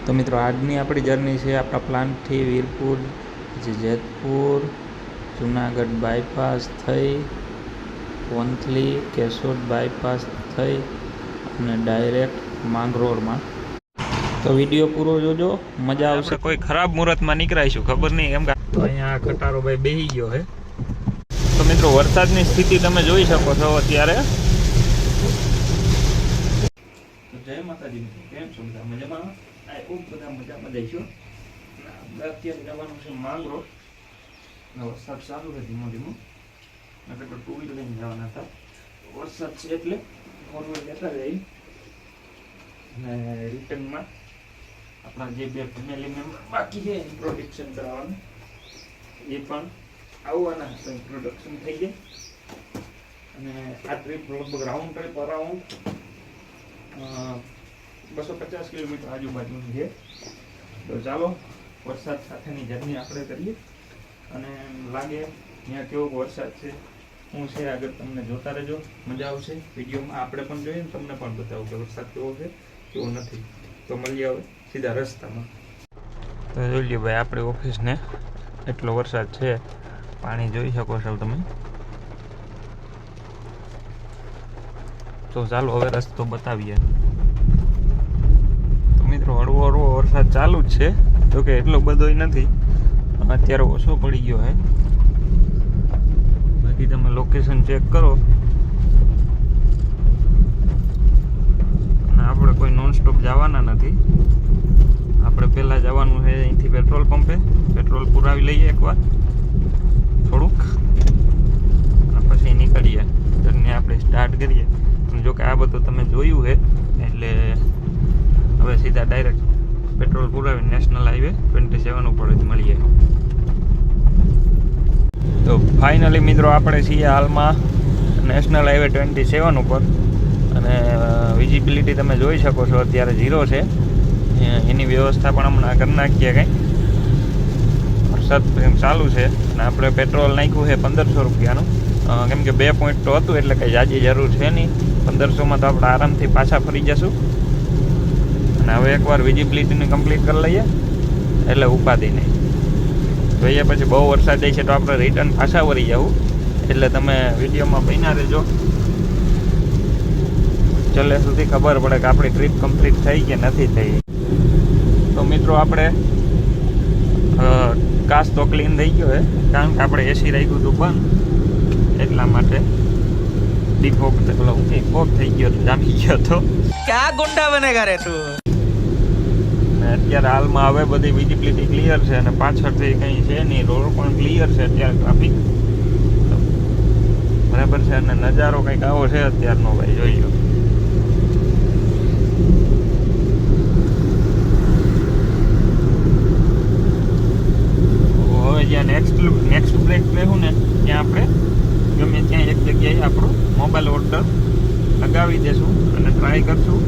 તો મિત્રો આજની આપણી જર્ની છે આપણા પ્લાન્ટથી વીરપુર, પછી જેતપુર, જુનાગઢ બાયપાસ થઈ, વંથલી કેશોદ બાયપાસ થઈ અને ડાયરેક્ટ માંગરોળમાં. તો વિડીયો પૂરો જોજો, મજા આવશે. કોઈ ખરાબ મુહૂર્તમાં નીકળાઈશું ખબર નહીં એમ. તો અહીંયા ખટારો ભાઈ બેહી ગયો છે. તો મિત્રો વરસાદની સ્થિતિ તમે જોઈ શકો છો અત્યારે. જય માતાજી, કેમ છો બધા? મજામાં? ખૂબ બધા મજામાં જઈશું. આપણે અત્યારે જવાનું છે માંગરોળ. વરસાદ ચાલુ છે ધીમો ધીમો. આપણે તો ટુ વ્હીલર લઈને જવાના હતા. વરસાદ છે એટલે ફોર વ્હીલર લેતા જઈ અને રિટર્નમાં આપણા જે બે ફેમિલી મેમ્બર બાકી છે ઇન્ટ્રોડક્શન કરાવવાનું, એ પણ આવવાના તો ઇન્ટ્રોડક્શન થઈ જાય. અને આ ટ્રીપ લગભગ રાઉન્ડ ટ્રીપ અરાઉન્ડ 250 કિલોમીટર આજુબાજુની છે. તો ચાલો વરસાદ સાથેની જર્ની આપણે કરીએ અને લાગે ત્યાં કેવો વરસાદ છે, શું છે આગળ તમને જોતા રહેજો, મજા આવશે વિડીયોમાં. આપણે પણ જોઈએ ને તમને પણ બતાવું કે વરસાદ કેવો છે કેવો નથી. તો મળીએ હવે સીધા રસ્તામાં. તો જોઈ લ્યો ભાઈ આપણી ઓફિસને એટલો વરસાદ છે, પાણી જોઈ શકો છો તમે. તો ચાલો હવે રસ્તો બતાવીએ. તો મિત્રો હળવો હળવો વરસાદ ચાલુ જ છે, જો કે એટલો બધો નથી, અત્યારે ઓછો પડી ગયો હે. બાકી તમે લોકેશન ચેક કરો. અને આપણે કોઈ નોનસ્ટોપ જવાના નથી. આપણે પહેલાં જવાનું છે અહીંથી પેટ્રોલ પંપે, પેટ્રોલ પુરાવી લઈએ એકવાર થોડુંક, અને પછી નીકળીએ જર્ની આપણે સ્ટાર્ટ કરીએ. જો કે આ બધું તમે જોયું છે એટલે હવે સીધા ડાયરેક્ટ પેટ્રોલ પુરાવીને નેશનલ હાઈવે 27 ઉપર જ મળીએ. તો ફાઇનલી મિત્રો આપણે છીએ હાલમાં નેશનલ હાઈવે 27 ઉપર અને વિઝિબિલિટી તમે જોઈ શકો છો અત્યારે 0 છે. એની વ્યવસ્થા પણ હમણાં કરી નાખીએ કંઈ. વરસાદ ચાલુ છે અને આપણે પેટ્રોલ નાખ્યું છે 1500 રૂપિયાનું, કેમ કે 2 પોઈન્ટ તો હતું એટલે કંઈ જાજી જરૂર છે નહીં. 1500માં તો આપણે આરામથી પાછા ફરી જશું. અને હવે એકવાર વિઝિબિલિટીને કમ્પ્લીટ કરી લઈએ એટલે ઉપાધિ નહીં. જોઈએ પછી બહુ વરસાદ જાય છે તો આપણે રિટર્ન પાછા વળી જવું. એટલે તમે વિડીયોમાં બન્યા રહેજો, છેલ્લે સુધી ખબર પડે કે આપણી ટ્રીપ કમ્પ્લીટ થઈ કે નથી થઈ. તો મિત્રો આપણે કાચ તો ક્લીન થઈ ગયો છે, કારણ કે આપણે એસી રાખ્યું હતું બંધ, એટલા માટે ડીફોગ ફોગ થઈ ગયો, જામી ગયો હતો. ક્યાં ગુંડા બનેગા રે તું? અત્યારે હાલમાં હવે બધી વિઝિબિલિટી ક્લિયર છે અને પાછળથી કંઈ છે નહીં, રોડ પણ ક્લિયર છે. અત્યારે ટ્રાફિક બરાબર છે અને નજારો કંઈક આવો છે અત્યારનો ભાઈ, જોઈ લો. હવે જ્યાં નેક્સ્ટ બ્રેક લેવું ને ત્યાં આપણે ગમે ત્યાં એક જગ્યાએ આપણો મોબાઈલ ઓર્ડર લગાવી દેશું અને ટ્રાય કરશું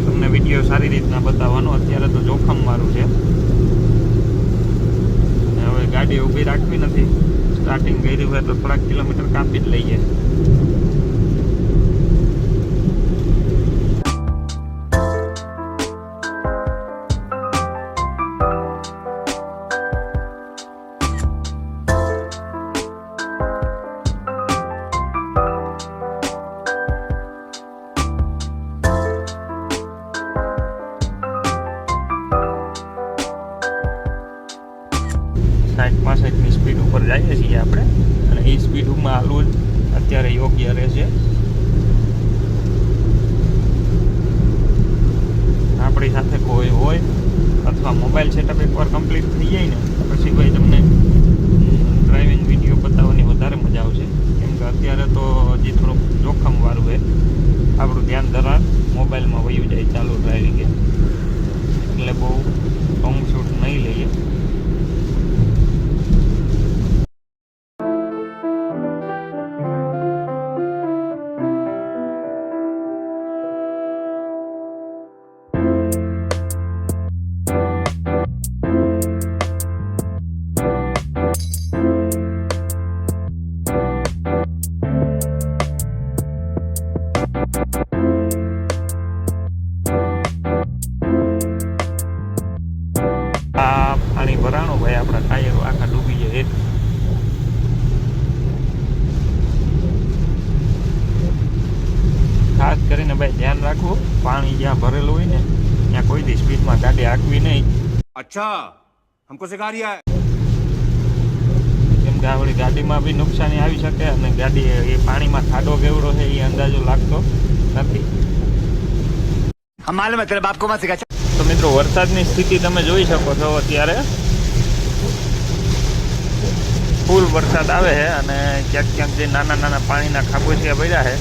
તમને વિડીયો સારી રીતના બતાવવાનો. અત્યારે તો જોખમવાળું છે અને હવે ગાડી ઊભી રાખવી નથી. સ્ટાર્ટિંગ કર્યું હોય તો થોડાક કિલોમીટર કાપી જ લઈએ. ની સ્પીડ ઉપર જઈએ છીએ આપણે અને એ સ્પીડમાં હાલવું જ અત્યારે યોગ્ય રહેશે. આપણી સાથે કોઈ હોય અથવા મોબાઈલ સેટઅપ એકવાર કમ્પ્લીટ થઈ જાય ને પછી ભાઈ તમને ડ્રાઇવિંગ વિડીયો બતાવવાની વધારે મજા આવશે. કેમ કે અત્યારે તો હજી થોડુંક જોખમવાળું છે, આપણું ધ્યાન ધરાર મોબાઈલમાં વયું જાય ચાલુ ડ્રાઇવિંગે, એટલે બહુ લોંગ શૂટ નહીં લઈએ. ભરાણું ભાઈ, આપણા ટાયરો આખા ડૂબી જાય એટલું. ખાસ કરીને ભાઈ ધ્યાન રાખવું, પાણી જ્યાં ભરેલું હોય ને ત્યાં કોઈ દી સ્પીડમાં ગાડી હાંકવી નહીં. अच्छा हमको सिखा रिया है. કેમ કે આપણી ગાડીમાં બી નુકસાની આવી શકે અને ગાડી એ પાણીમાં ખાડો કેવડો છે એ અંદાજો લાગતો નથી. हम मालूम है तेरे बाप को मत सिखा. તો મિત્રો વરસાદની સ્થિતિ તમે જોઈ શકો છો. અત્યારે ફૂલ વરસાદ આવે છે અને ક્યાંક ક્યાંક જે નાના નાના પાણીના ખાબોચિયા ભર્યા છે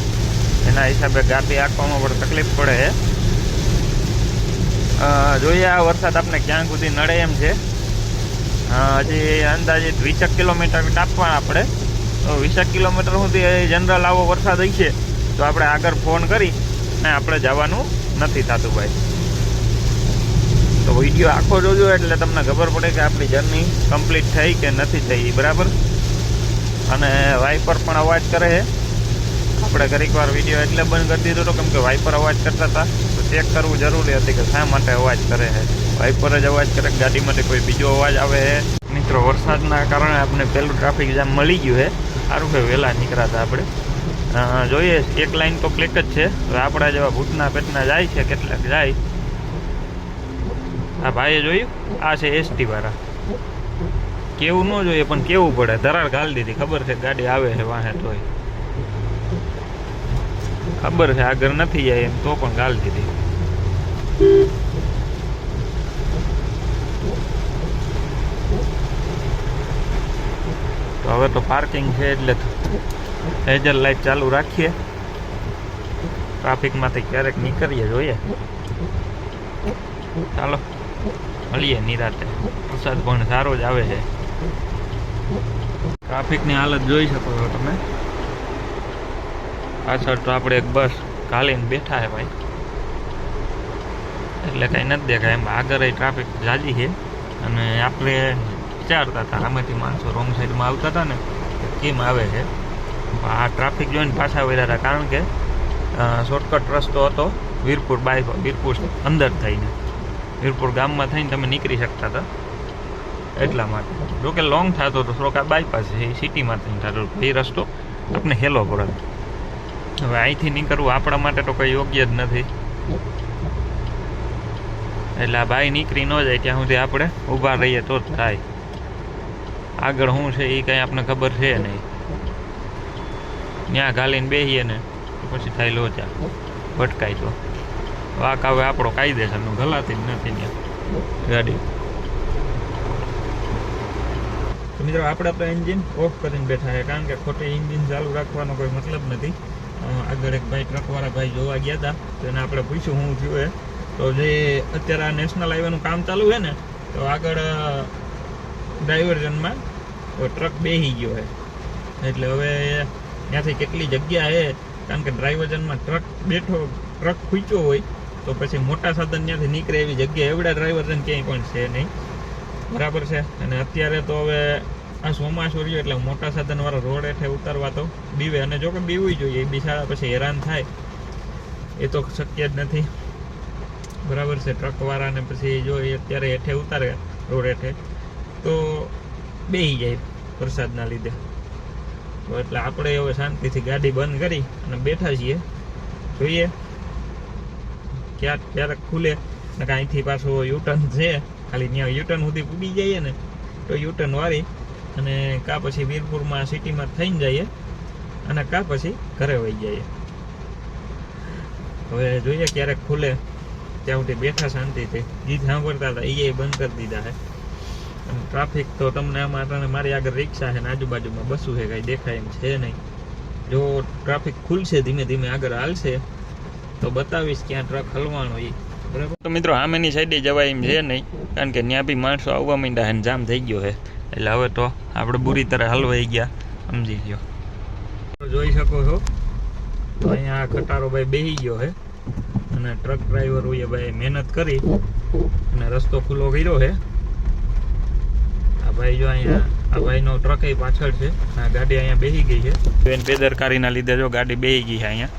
એના હિસાબે ગાડી આંકવામાં પણ તકલીફ પડે છે. જોઈએ આ વરસાદ આપણે ક્યાં સુધી નડે એમ છે. હજી અંદાજે 20 કિલોમીટર કાપવાના આપણે. તો 20 કિલોમીટર સુધી જનરલ આવો વરસાદ હશે તો આપણે આગળ ફોન કરી ને આપણે જવાનું નથી થતું ભાઈ. તો વિડીયો આખો જોજો એટલે તમને ખબર પડે કે આપણી જર્ની કમ્પ્લીટ થઈ કે નથી થઈ, બરાબર. અને વાઇપર પણ અવાજ કરે છે. આપણે ઘણીક વાર વિડીયો એટલે બંધ કરી દીધો હતો કેમ કે વાઇપર અવાજ કરતા હતા, તો ચેક કરવું જરૂરી હતી કે શા માટે અવાજ કરે છે. વાઇપર જ અવાજ કરે, ગાડીમાંથી કોઈ બીજો અવાજ આવે છે. મિત્રો વરસાદના કારણે આપણે પેલું ટ્રાફિક જામ મળી ગયું છે. સારું કે વહેલા નીકળ્યા હતા આપણે. જોઈએ એક લાઈન તો ક્લિક જ છે. હવે આપણા જેવા ભૂતના પેટના જાય છે, કેટલાક જાય. આ ભાઈએ જોયું, આ છે એસટી વાળા. કેવું ન જોઈએ પણ કેવું પડે, ધરાડ ઘાલી દીધી. ખબર છે ગાડી આવે છે વાહે તોય ખબર છે આગળ નથી જાય એમ તો પણ ઘાલી દીધી. તો હવે તો પાર્કિંગ છે એટલે હેઝર લાઇટ ચાલુ રાખીએ. ટ્રાફિકમાંથી ક્યારેક નીકળીએ, જોઈએ. ચાલો મળીએ નિરાતે. વરસાદ પણ સારો જ આવે છે. ટ્રાફિકની હાલત જોઈ શકો છો તમે. પાછળ તો આપણે એક બસ ઘાલીને બેઠા છે ભાઈ, એટલે કંઈ નથી દેખાય એમ. આગળ ટ્રાફિક જાજી છે અને આપણે વિચારતા હતા આમાંથી માણસો રોંગ સાઈડમાં આવતા હતા ને કેમ આવે છે. આ ટ્રાફિક જોઈને પાછા વળ્યા હતા કારણ કે શોર્ટકટ રસ્તો હતો વીરપુર વીરપુર અંદર થઈને, વીરપુર ગામમાં થઈને તમે નીકળી શકતા હતા એટલા માટે. જોકે લોંગ થતો હતો થોડોક. આ બાયપાસ છે, એ સિટીમાં થઈને થતો એ રસ્તો આપણે હેલો પડે. હવે અહીંથી નીકળવું આપણા માટે તો કંઈ યોગ્ય જ નથી. એટલે આ ભાઈ નીકળી ન જાય ત્યાં સુધી આપણે ઊભા રહીએ તો જ થાય. આગળ શું છે એ કંઈ આપણને ખબર છે નહીં. ત્યાં ઘાલીને બેસીએ ને પછી થાય લોચા, ભટકાય. તો વાક હવે આપણો કાયદેસરનું ગલાતી જ નથી ત્યાં ગાડી. તો મિત્રો આપણે તો એન્જિન ઓફ કરીને બેઠા છે કારણ કે ખોટી એન્જિન ચાલુ રાખવાનો કોઈ મતલબ નથી. આગળ એક ભાઈ ટ્રકવાળા ભાઈ જોવા ગયા હતા તો એને આપણે પૂછ્યું શું થયું એ. તો જે અત્યારે આ નેશનલ હાઈવેનું કામ ચાલુ છે ને તો આગળ ડાયવર્ઝનમાં ટ્રક બેસી ગયો છે. એટલે હવે ત્યાંથી કેટલી જગ્યા છે કારણ કે ડ્રાઈવર્ઝનમાં ટ્રક ખૂંચ્યો હોય તો પછી મોટા સાધન ત્યાંથી નીકળે એવી જગ્યા એવડા ડ્રાઈવર્ઝન ક્યાંય પણ છે નહીં, બરાબર છે. અને અત્યારે તો હવે આ ચોમાસું રહ્યું એટલે મોટા સાધનવાળા રોડ હેઠે ઉતારવા તો બીવે. અને જો કે બીવું જોઈએ, એ બિચારા પછી હેરાન થાય એ તો શક્ય જ નથી, બરાબર છે. ટ્રકવાળાને પછી જો એ અત્યારે હેઠે ઉતારે રોડ હેઠે તો બેસી જાય વરસાદના લીધે. તો એટલે આપણે હવે શાંતિથી ગાડી બંધ કરી અને બેઠા છીએ. જોઈએ ક્યારેક ખુલે ને અહીંથી પાછો યુટર્ન છે, ખાલી ત્યાં યુટર્ન સુધી પૂડી જઈએ ને તો યુટર્ન વાળી અને કાં પછી વીરપુરમાં સિટીમાં થઈને જઈએ અને કાં પછી ઘરે વહી જઈએ. હવે જોઈએ ક્યારેક ખુલે ત્યાં સુધી બેઠા શાંતિથી ગીત સાંભળતા હતા એ બંધ કરી દીધા છે. અને ટ્રાફિક તો તમને આમાં મારી આગળ રિક્ષા છે ને આજુબાજુમાં બસો છે, કાંઈ દેખાય એમ છે નહીં. જો ટ્રાફિક ખુલશે ધીમે ધીમે આગળ હાલશે તો બતાવીશ ક્યાં ટ્રક હલવાનો એ, બરાબર. તો મિત્રો આમેની સાઈડે જવાય એમ છે નહીં કારણ કે ત્યાં બી માણસો આવવા માંડ્યા અને જામ થઈ ગયો છે. એટલે હવે તો આપણે બુરી તરહ હલવાઈ ગયા, સમજી ગયો. જોઈ શકો છો તો અહીંયા ખટારો ભાઈ બેસી ગયો છે અને ટ્રક ડ્રાઈવરોએ ભાઈ મહેનત કરી અને રસ્તો ખુલ્લો કર્યો છે. આ ભાઈ જો અહીંયા આ ભાઈનો ટ્રક એ પાછળ છે, આ ગાડી અહીંયા બેસી ગઈ છે. બેદરકારીના લીધે જો ગાડી બેસી ગઈ છે અહીંયા.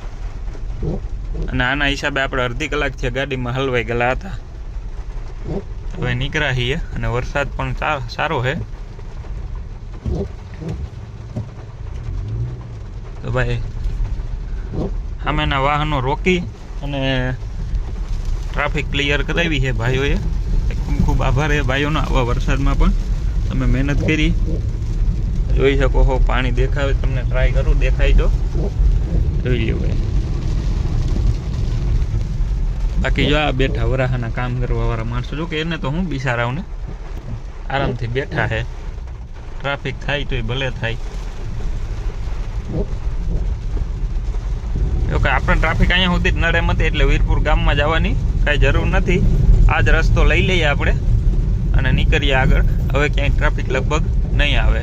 અને આના હિસાબે આપણે અડધી કલાક છે ગાડીમાં હલવાઈ ગયેલા હતા. હવે નીકળ્યા છીએ અને વરસાદ પણ સારો છે. તો ભાઈ સામેના વાહનો રોકી અને ટ્રાફિક ક્લિયર કરાવી છે ભાઈઓએ. ખૂબ ખૂબ આભાર છે ભાઈઓનો. આવા વરસાદમાં પણ તમે મહેનત કરી. જોઈ શકો છો પાણી દેખાય તમને ટ્રાય કરું દેખાય તો જોઈ લ્યો ભાઈ. બાકી જો આ બેઠા વરાહાના કામ કરવા વાળા માણસો જો કે એને તો હું બિચારાઓને આરામથી બેઠા છે. ટ્રાફિક થાય તોય ભલે થાય. ઓકે આપણે ટ્રાફિક અહીંયા સુધી જ નડે મતે એટલે વીરપુર ગામમાં જવાની કાંઈ જરૂર નથી. આ જ રસ્તો લઈ લઈએ આપણે અને નીકળીએ આગળ. હવે ક્યાંય ટ્રાફિક લગભગ નહીં આવે.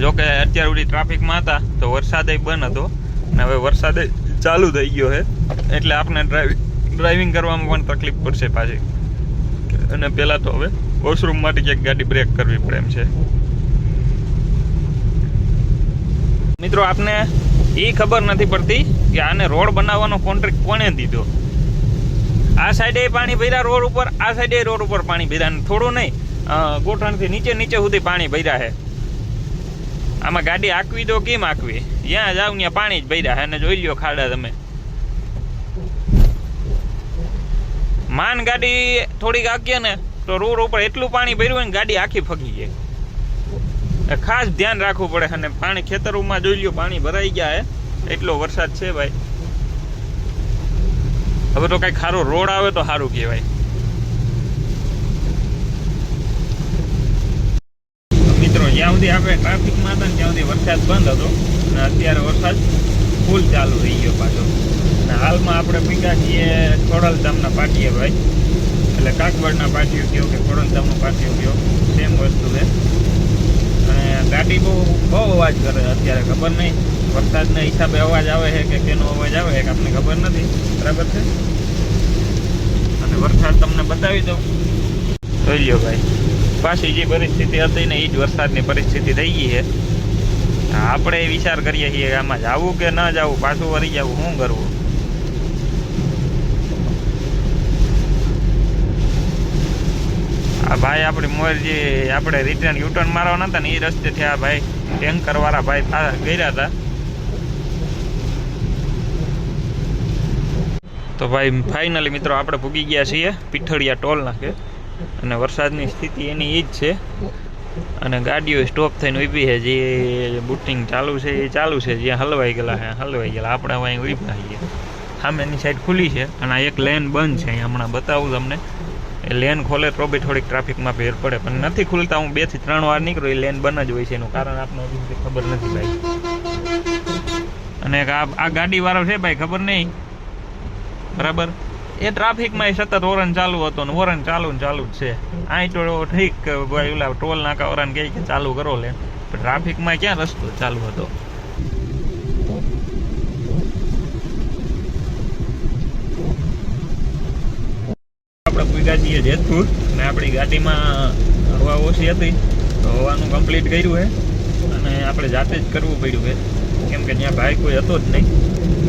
જોકે અત્યાર સુધી ટ્રાફિકમાં હતા તો વરસાદ બંધ હતો અને હવે વરસાદ ચાલુ થઈ ગયો છે એટલે આપણે ડ્રાઇવિંગ કરવામાં પણ તકલીફ પડશે પાછી. અને પહેલાં તો હવે વોશરૂમ માટે ક્યાંક ગાડી બ્રેક કરવી પડે એમ છે. મિત્રો આપને એ ખબર નથી પડતી કે આને રોડ બનાવવાનો કોન્ટ્રાક્ટ કોણે દીધો. આ સાઈડે પાણી ભર્યા રોડ ઉપર, આ સાઈડે રોડ ઉપર પાણી ભર્યા. થોડું નહીં, ગોઠણથી નીચે સુધી પાણી ભર્યા છે. આમાં ગાડી આંકવી દો કેમ આંકવી? જ્યાં જાવ ત્યાં પાણી જ ભર્યા છે. અને જોઈ લ્યો ખાડા તમે. માન ગાડી થોડીક આંકીએ ને તો રોડ ઉપર એટલું પાણી ભર્યું હોય ને ગાડી આખી ફગી જાય. ખાસ ધ્યાન રાખવું પડે. અને પાણી ખેતરોમાં જોઈ લ્યો પાણી ભરાઈ ગયા હે. એટલો વરસાદ છે ભાઈ. હવે તો કઈ સારો રોડ આવે તો સારું કહેવાય. મિત્રો જ્યાં સુધી આપણે ટ્રાફિકમાં હતા ને ત્યાં સુધી વરસાદ બંધ હતો અને અત્યારે વરસાદ ફૂલ ચાલુ થઈ ગયો પાછો. અને હાલમાં આપણે પીગા છીએ ખોડલધામના પાટીએ ભાઈ. એટલે કાકબડના પાટીઓ કયો કે ખોડલધામનો પાટીઓ કયો સેમ વસ્તુ છે. અને ગાડી બહુ અવાજ કરે અત્યારે. ખબર નહીં વરસાદના હિસાબે અવાજ આવે છે કે કેનો અવાજ આવે છે આપણને ખબર નથી. બરાબર છે. અને વરસાદ તમને બતાવી દઉં. જોઈ લ્યો ભાઈ પાછી જે પરિસ્થિતિ હતી ને એ જ વરસાદની પરિસ્થિતિ થઈ ગઈ છે. આપણે વિચાર કરીએ છીએ આમાં જવું કે ન જવું, પાછું વળી જવું, શું કરવું. આ ભાઈ આપણી મોરજી આપણે રિટર્ન યુટર્ન મારવાના હતા ને એ રસ્તેથી આ ભાઈ ટેન્કર વાળા ભાઈ ગયા હતા. તો ભાઈ ફાઇનલી મિત્રો આપણે પૂગી ગયા છીએ પીઠળિયા ટોલ નાકે. અને વરસાદની સ્થિતિ એની એ જ છે. અને ગાડીઓ સ્ટોપ થઈને ઊભી છે. જે બુટિંગ ચાલુ છે એ ચાલુ છે. જ્યાં હલવાઈ ગયેલા આપણે હવે અહીં ઊભા છીએ. સામેની સાઈડ ખુલ્લી છે અને આ એક લેન બંધ છે. અહીં હમણાં બતાવું તમને. એ લેન ખોલે તો બી થોડીક ટ્રાફિકમાં ભેર પડે પણ નથી ખુલતા. હું 2 થી 3 વાર નીકળું એ લેન બંધ જ હોય છે. એનું કારણ આપણને હજુ સુધી ખબર નથી ભાઈ. અને આ ગાડીવાળો છે ભાઈ ખબર નહીં. બરાબર એ ટ્રાફિકમાં સતત હોરન ચાલુ હતો ને હોરન ચાલુ જ છે. અહીં તો ઠીક ભાઈ ઓલા ટોલ નાકા વાળાને કહે કે ચાલુ કરો લે. પણ ટ્રાફિકમાં ક્યાં રસ્તો ચાલુ હતો. આપણે પૂગ્યા છીએ જેતપુર અને આપણી ગાડીમાં હવા ઓછી હતી તો હવાનું કમ્પ્લીટ કર્યું છે. અને આપણે જાતે જ કરવું પડ્યું છે કેમ કે ત્યાં ભાઈ કોઈ હતો જ નહીં.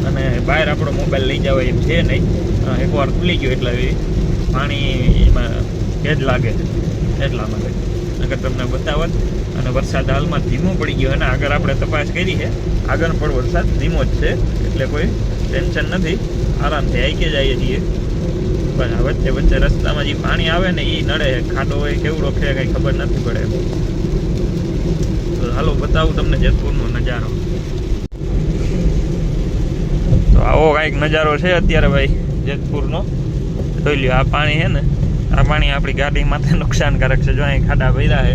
અને બહાર આપણો મોબાઈલ લઈ જવાય એમ છે નહીં. એકવાર ખુલી ગયો એટલે પાણી એમાં ભેજ લાગે છે એટલા માટે. અગર તમને બતાવત. અને વરસાદ હાલમાં ધીમો પડી ગયો અને આગળ આપણે તપાસ કરી છે. આગળ પણ વરસાદ ધીમો જ છે એટલે કોઈ ટેન્શન નથી. આરામથી આવી કે જઈએ છીએ. બસ વચ્ચે વચ્ચે રસ્તામાં જે પાણી આવે ને એ નડે. ખાડો હોય કેવડો છે કંઈ ખબર નથી પડે. તો હાલો બતાવું તમને જેતપુરનો નજારો. તો આવો કાંઈક નજારો છે અત્યારે ભાઈ જેતપુરનો. જોઈ લ્યો આ પાણી છે ને આ પાણી આપણી ગાડી માટે નુકસાનકારક છે. જો અહીં ખાડા ભર્યા છે.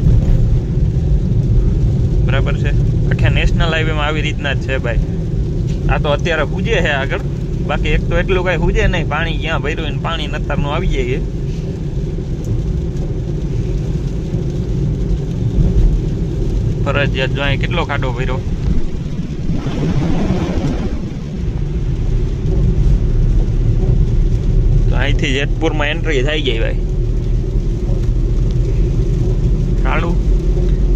બરાબર છે. આખા નેશનલ હાઈવેમાં આવી રીતના જ છે ભાઈ. આ તો અત્યારે પૂજે છે આગળ. બાકી એક તો એટલું કઈ હુજે નહીં. પાણી ક્યાં ભર્યું ને પાણી નતારનું આવી જાય. ફરજિયાત જો અહીં કેટલો ખાડો ભર્યો. તો અહીંથી જેતપુરમાં એન્ટ્રી થઈ ગઈ ભાઈ. સારું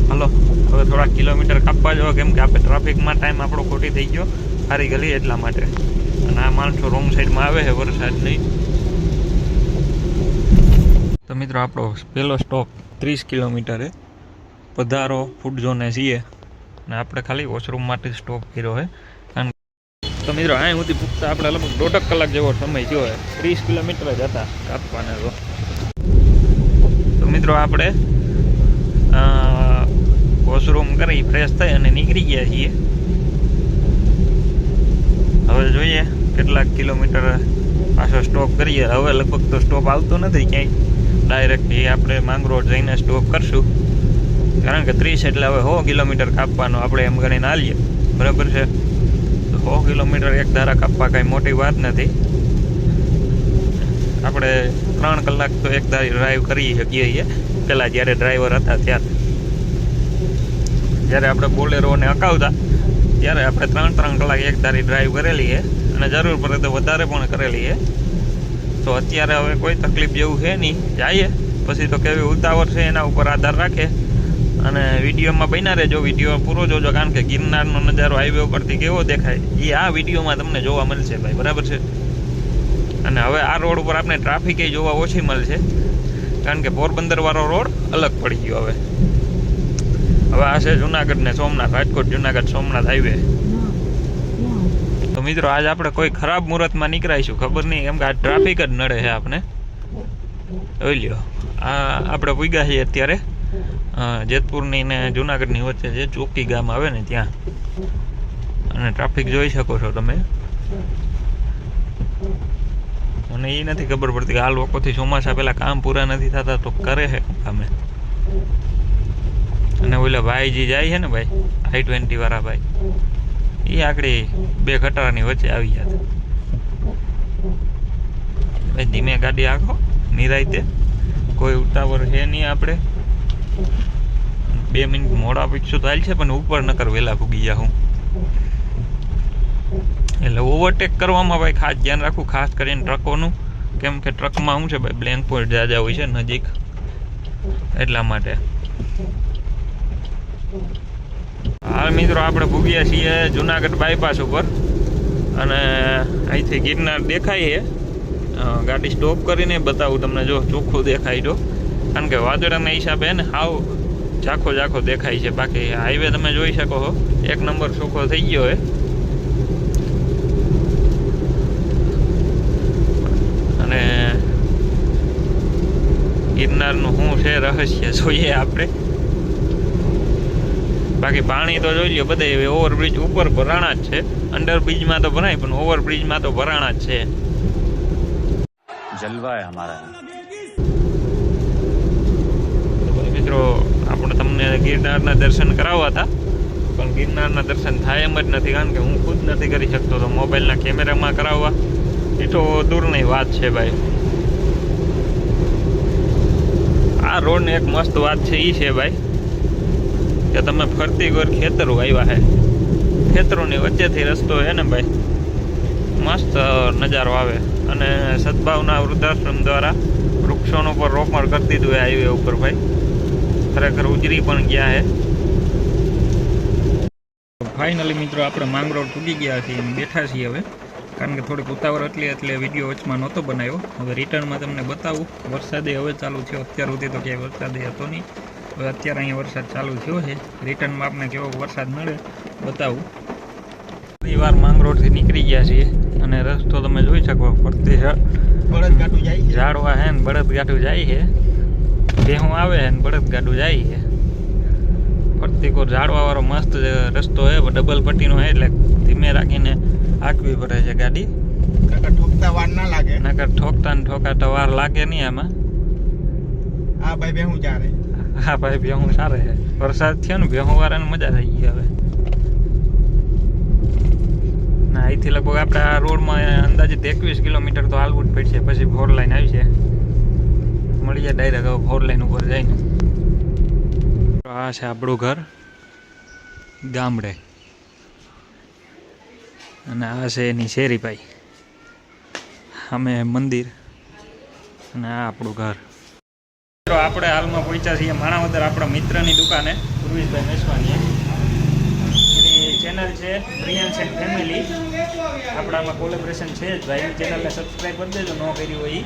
હાલો હવે થોડા કિલોમીટર કાપવા જાવ કેમ કે આપણે ટ્રાફિકમાં ટાઈમ આપણો ખોટી થઈ ગયો હારી ગલી એટલા માટે. અને આ માણસો રોંગ સાઈડમાં આવે છે વરસાદ નહીં. તો મિત્રો મિત્રો આપણો પહેલો સ્ટોપ 30 કિલોમીટરે પધારો ફૂડ ઝોને છીએ અને આપણે ખાલી વોશરૂમ માટે સ્ટોપ કર્યો છે. કારણ તો મિત્રો અહીં સુધી પૂછતા આપણે લગભગ 1.5 કલાક જેવો સમય થયો છે. 30 કિલોમીટર જ હતા કાપવાના. તો મિત્રો આપણે વોશરૂમ કરી ફ્રેશ થઈ અને નીકળી ગયા છીએ. હવે જોઈએ કેટલાક કિલોમીટર પાછો સ્ટોપ કરીએ. હવે લગભગ તો સ્ટોપ આવતો નથી ક્યાંય. ડાયરેક્ટ એ આપણે માંગરોળ જઈને સ્ટોપ કરશું. કારણ કે 30 એટલે હવે 100 કિલોમીટર કાપવાનો આપણે એમ ગણીને હાલીએ. બરાબર છે. તો 100 કિલોમીટર એક ધારા કાપવા કાંઈ મોટી વાત નથી. આપણે 3 કલાક તો એક ધારી ડ્રાઈવ કરી શકીએ છીએ. પહેલાં જ્યારે ડ્રાઈવર હતા ત્યારે આપણે બોલેરોને અકાવતા ત્યારે આપણે 3 કલાક એક ધારી ડ્રાઈવ કરેલી છે અને જરૂર પડે તો વધારે પણ કરેલી છે. તો અત્યારે હવે કોઈ તકલીફ જેવું છે નહીં. જઈએ પછી તો કેવી ઉતાવળ છે એના ઉપર આધાર રાખે. અને વિડીયોમાં બન્યા રહેજો, વિડીયો પૂરો જોજો. કારણ કે ગિરનારનો નજારો હાઈવે ઉપરથી કેવો દેખાય એ આ વિડીયોમાં તમને જોવા મળશે ભાઈ. બરાબર છે. અને હવે આ રોડ ઉપર આપણે ટ્રાફિક જોવા ઓછી મળશે. કારણ કે પોરબંદરવાળો રોડ અલગ પડી ગયો. હવે આ છે જુનાગઢ ને સોમનાથ, રાજકોટ જુનાગઢ સોમનાથ હાઈવે. તો મિત્રો આજ આપણે કોઈ ખરાબ મુહૂર્તમાં નીકળાઈશું ખબર નહીં, કેમ કે આ ટ્રાફિક જ નડે છે આપણે. જોઈ લ્યો આ આપણે પૂગ્યા છીએ અત્યારે જેતપુરની ને જુનાગઢની વચ્ચે જે ચોકી ગામ આવે ને ત્યાં. અને ટ્રાફિક જોઈ શકો છો તમે. મને એ નથી ખબર પડતી કે આ લોકોથી ચોમાસા પહેલાં કામ પૂરા નથી થતા તો કરે છે કામે. અને ઓલા ભાઈજી જાય છે ને ભાઈ I-20 વાળા ભાઈ, એ આગળ 2 ખટારાની વચ્ચે આવી ગયા. ભાઈ ધીમે ગાડી આખો નિરાયતે, કોઈ ઉતાવળ છે નહીં. આપણે 2 મિનિટ મોડા પીછું તો હાલ છે પણ ઉપર નકર વહેલા પૂગી જાઉં. એટલે ઓવરટેક કરવામાં ભાઈ ખાસ ધ્યાન રાખવું, ખાસ કરીને ટ્રકોનું. કેમ કે ટ્રકમાં શું છે ભાઈ બ્લેન્ક પોઈન્ટ જાજા હોય છે નજીક, એટલા માટે. હાલ મિત્રો આપણે પૂગ્યા છીએ જુનાગઢ બાયપાસ ઉપર અને અહીંથી ગિરનાર દેખાય છે. ગાડી સ્ટોપ કરીને બતાવું તમને, જો ચોખ્ખું દેખાય જો. કારણ કે વાદળાના હિસાબે ને હાવ ઝાખો દેખાય છે. બાકી હાઈવે તમે જોઈ શકો છો 1 નંબર ચોખ્ખો થઈ ગયો છે. અને ગિરનારનું શું છે રહસ્ય જોઈએ આપણે. બાકી પાણી તો જોઈ લો બધે ઓવરબ્રિજ ઉપર ભરાણા જ છે. અંડરબ્રિજમાં તો ભરાય પણ ઓવરબ્રિજમાં તો ભરાણા જ છે. जलवा है हमारा. મિત્રો આપણે તમને ગિરનારના દર્શન કરાવવા હતા પણ ગિરનારના દર્શન થાય એમ જ નથી. કારણ કે હું ખુદ નથી કરી શકતો, તો મોબાઈલના કેમેરામાં કરાવવા એ તો દૂરની વાત છે ભાઈ. આ રોડની એક મસ્ત વાત છે એ છે ભાઈ કે તમે ફરતી ઘર ખેતરો આવ્યા છે, ખેતરોની વચ્ચેથી રસ્તો છે ને ભાઈ, મસ્ત નજારો આવે. અને સદભાવના વૃદ્ધાશ્રમ દ્વારા વૃક્ષોનું પર રોપણ કરી દીધું એ હાઈવે ઉપર ભાઈ. ખરેખર ઉજરી પણ ગયા છે. ફાઇનલી મિત્રો આપણે માંગરોળ પૂગી ગયા છીએ અને બેઠા છીએ હવે. કારણ કે થોડીક ઉતાવળ એટલે વિડીયો વચમાં નહોતો બનાવ્યો. હવે રિટર્નમાં તમને બતાવું. વરસાદે હવે ચાલુ થયો. અત્યાર સુધી તો ક્યાંય વરસાદે હતો નહીં. હવે અત્યારે અહીંયા વરસાદ ચાલુ થયો છે. રિટર્નમાં આપણે કેવો વરસાદ મળે બતાવું. ઘણી વાર માંગરોળથી નીકળી ગયા છીએ અને રસ્તો તમે જોઈ શકો ફરતી ઝાડવા છે ને બળદગાડું જાય છે. ભેહું આવે છે ને બળદગાડું જાય છે. ફરતી કોર ઝાડવાવાળો મસ્ત રસ્તો છે, ડબલ પટ્ટીનો છે એટલે ધીમે રાખીને હાંકવી પડે છે ગાડી. ઠોકતા વાર ના લાગે. નકર ઠોકતા ને ઠોકાતા વાર લાગે નહીં આમાં. આ ભાઈ ભેહું ચારે. હા ભાઈ ભેહું સારે છે. વરસાદ થયો ને ભેહું વાળાને મજા થઈ ગઈ હવે. ના અહીંથી લગભગ આપણે આ રોડમાં અંદાજિત 21 કિલોમીટર તો હાલવું જ પડશે. પછી 4 લાઈન આવી છે, મળી જાય ડાયરેક્ટ હવે 4 લાઈન ઉપર જઈને. આ છે આપણું ઘર ગામડે અને આ છે એની શેરી ભાઈ. અમે મંદિર અને આ આપણું ઘર. આપણે હાલમાં પહોંચ્યા છીએ માણાવદર આપણા મિત્રની દુકાને, પૂર્વીશભાઈ મેસવાની. એની ચેનલ છે બ્રિયાન્સ એન્ડ ફેમિલી. આપણામાં કોલેબરેશન છે જ ભાઈ. ચેનલને સબસ્ક્રાઈબ કરી દેજો ન કરી હોય.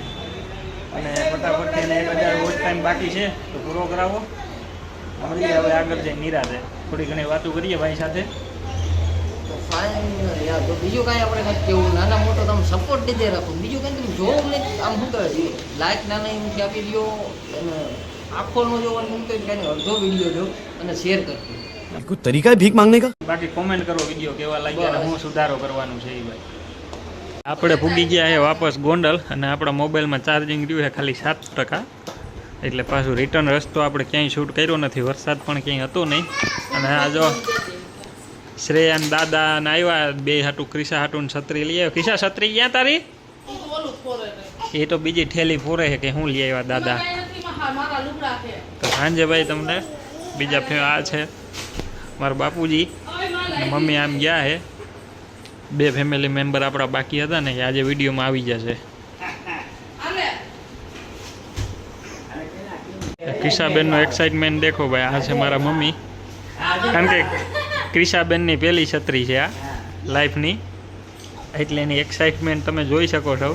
અને ફટાફટ એને 1000 વોચ ટાઈમ બાકી છે તો પૂરો કરાવો. મળીએ હવે આગળ જઈને નિરાતે થોડી ઘણી વાતો કરીએ ભાઈ સાથે. તો ફાઇન યાર, તો બીજું કાંઈ આપણે કંઈક કેવું, નાના મોટો તમે સપોર્ટ દીધે રાખો. બીજું કંઈ તમે જોવો નહીં, આમ શું કહે છે, લાઈક નાના એમથી આપી દો, અને આખો ન જોવાનું એમ કંઈ કાંઈ અડધો વિડીયો જો અને શેર કરજો. कोई तरीका है भीख मांगने का? બાકી કોમેન્ટ કરો વિડીયો કેવા લાગ્યા અને હું સુધારો કરવાનું છે એ ભાઈ. આપણે પૂગી ગયા છે વાપસ ગોંડલ અને આપણા મોબાઈલમાં ચાર્જિંગ રહ્યું છે ખાલી 7%. એટલે પાછું રિટર્ન રસ્તો આપણે ક્યાંય શૂટ કર્યો નથી, વરસાદ પણ ક્યાંય હતો નહીં. અને આ જો શ્રેયાન દાદા ને આવ્યા, બે હાટું ક્રિશા હાટું છત્રી લઈ આવ્યો. ક્રિશા છત્રી ક્યાં તારી? એ તો બીજી ઠેલી ફોરે છે કે હું લઈ આવ્યા દાદા. તો સાંજે ભાઈ તમને બીજા આ છે મારા બાપુજી અને મમ્મી આમ ગયા છે. બે ફેમિલી મેમ્બર આપણા બાકી હતા ને એ આજે વિડીયોમાં આવી જશે. ક્રિશાબેનનો એક્સાઇટમેન્ટ દેખો ભાઈ. આ છે મારા મમ્મી, કારણ કે ક્રિશાબેનની પહેલી છત્રી છે આ લાઈફની, એટલે એની એક્સાઇટમેન્ટ તમે જોઈ શકો છો.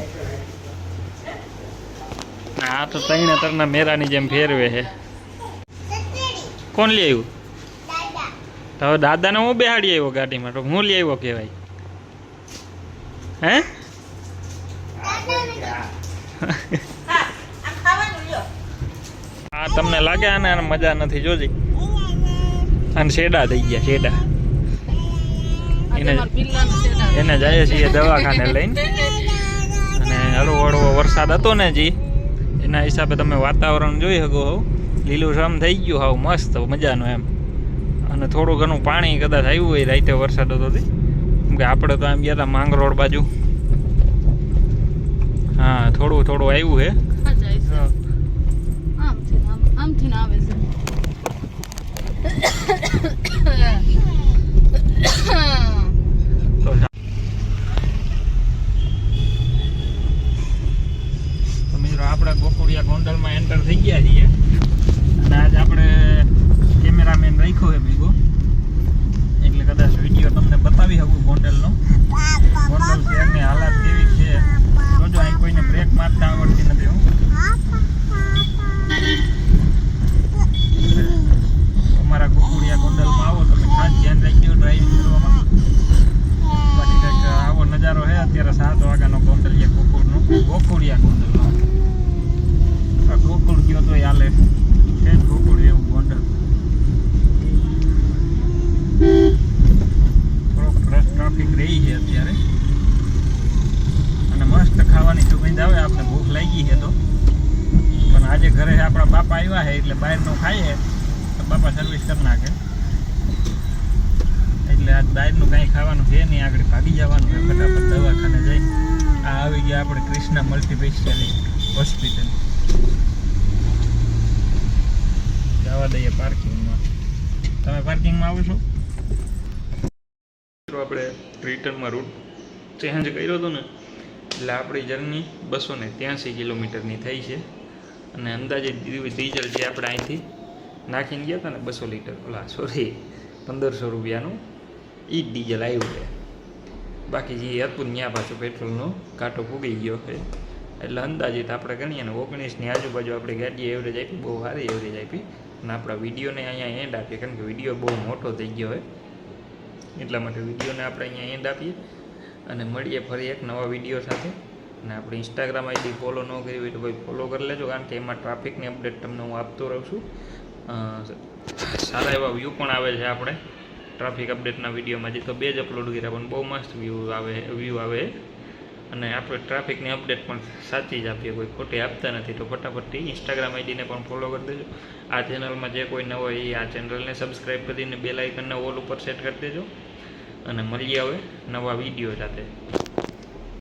આ તો ત્રણે તરના મેરાની જેમ ફેરવે છે. કોણ લઈ આવ્યું? તો હવે દાદાને હું બેહાડી આવ્યો ગાડીમાં, તો હું લઈ આવ્યો કહેવાય હે? આ તમને લાગે આને મજા નથી જોજી, અને શેડા થઈ ગયા શેડા. એને જાય છીએ દવાખાને લઈને. અને હળવો હળવો વરસાદ હતો ને જી, એના હિસાબે તમે વાતાવરણ જોઈ શકો હો, લીલુંછમ થઈ ગયું હાવ મસ્ત મજાનું એમ. અને થોડું ઘણું પાણી કદાચ આવ્યું હોય રાતે વરસાદ હતો કેમ કે આપણે તો આમ ગયા હતા માંગરોળ બાજુ. હા થોડું થોડું આવ્યું છે. તો મિત્રો આપણે ગોકુળિયા ગોંડલમાં એન્ટર થઈ ગયા છીએ. અને આજ આપણે કેમેરામેન રાખ્યો છે ભેગો, એટલે કદાચ વિડીયો તમને બતાવી શકું ગોંડલનો. ગોંડલ શહેરની હાલત કેવી છે જોજો. અહીં કોઈને બ્રેક મારતા આવડતી નથી. હું અમારા ગોકુળિયા ગોંડલમાં આવો તમે ખાસ ધ્યાન રાખજો ડ્રાઇવિંગ કરવામાં. બાકી કંઈક આવો નજારો છે અત્યારે 7 વાગ્યાનો ગોંડલિયા ગોકુળિયા ગોંડલનો. ગોકુળ ગયો તો હાલે છે જ ગોકુળ એવું ગોંડલ. થોડોક ટ્રાફિક રહી છે અત્યારે. અને મસ્ત ખાવાની સુગંધ આવે, આપણે ભૂખ લાગી છે તો. પણ આજે ઘરે આપણા બાપા આવ્યા છે એટલે બહારનું ખાઈએ તો બાપા સર્વિસ કરી નાખે. એટલે આજ બહારનું કાંઈ ખાવાનું છે નહીં, આગળ ભાગી જવાનું છે ફટાફટ દવાખાને જઈ. આ આવી ગયા આપણે કૃષ્ણા મલ્ટીસ્પેશિયાલિસ્ટ હોસ્પિટલ. જવા દઈએ પાર્કિંગમાં. તમે પાર્કિંગમાં આવો છો? આપણે રિટર્નમાં રૂટ ચેન્જ કર્યો હતો ને, એટલે આપણી જર્ની 283 કિલોમીટરની થઈ છે. અને અંદાજે ડીઝલ જે આપણે અહીંથી નાખીને ગયા હતા ને 200 લીટર, ઓલા સોરી 1500 રૂપિયાનું એ જ ડીઝલ આવ્યું છે. બાકી જે હતું ત્યાં પાછું પેટ્રોલનો કાંટો ફૂગી ગયો છે. એટલે અંદાજિત આપણે ગણીએ ને 19ની આજુબાજુ આપણી ગાડીએ એવરેજ આપી, બહુ સારી એવરેજ આપી. અને આપણા વિડીયોને અહીંયા એન્ડ આપીએ, કારણ કે વિડીયો બહુ મોટો થઈ ગયો હોય એટલા માટે વિડીયોને આપણે અહીંયા એન્ડ આપીએ. અને મળીએ ફરી એક નવા વિડીયો સાથે. અને આપણી ઇન્સ્ટાગ્રામ આઈડી ફોલો ન કરી હોય તો ભાઈ ફોલો કરી લેજો, કારણ કે એમાં ટ્રાફિકની અપડેટ તમને હું આપતો રહું છું. સારા એવા વ્યૂ પણ આવે છે આપણે ટ્રાફિક અપડેટના વિડીયોમાં. હજી તો 2 જ અપલોડ કર્યા પણ બહુ મસ્ત વ્યૂ આવે. અને આપણે ટ્રાફિકની અપડેટ પણ સાચી જ આપીએ, કોઈ ખોટી આપતા નથી. તો ફટાફટથી ઇન્સ્ટાગ્રામ આઈડીને પણ ફોલો કરી દેજો. આ ચેનલમાં જે કોઈ નવો હોય એ આ ચેનલને સબસ્ક્રાઈબ કરીને બેલ આઇકનને ઓલ ઉપર સેટ કરી દેજો. અને મળીએ હવે નવા વિડીયો સાથે.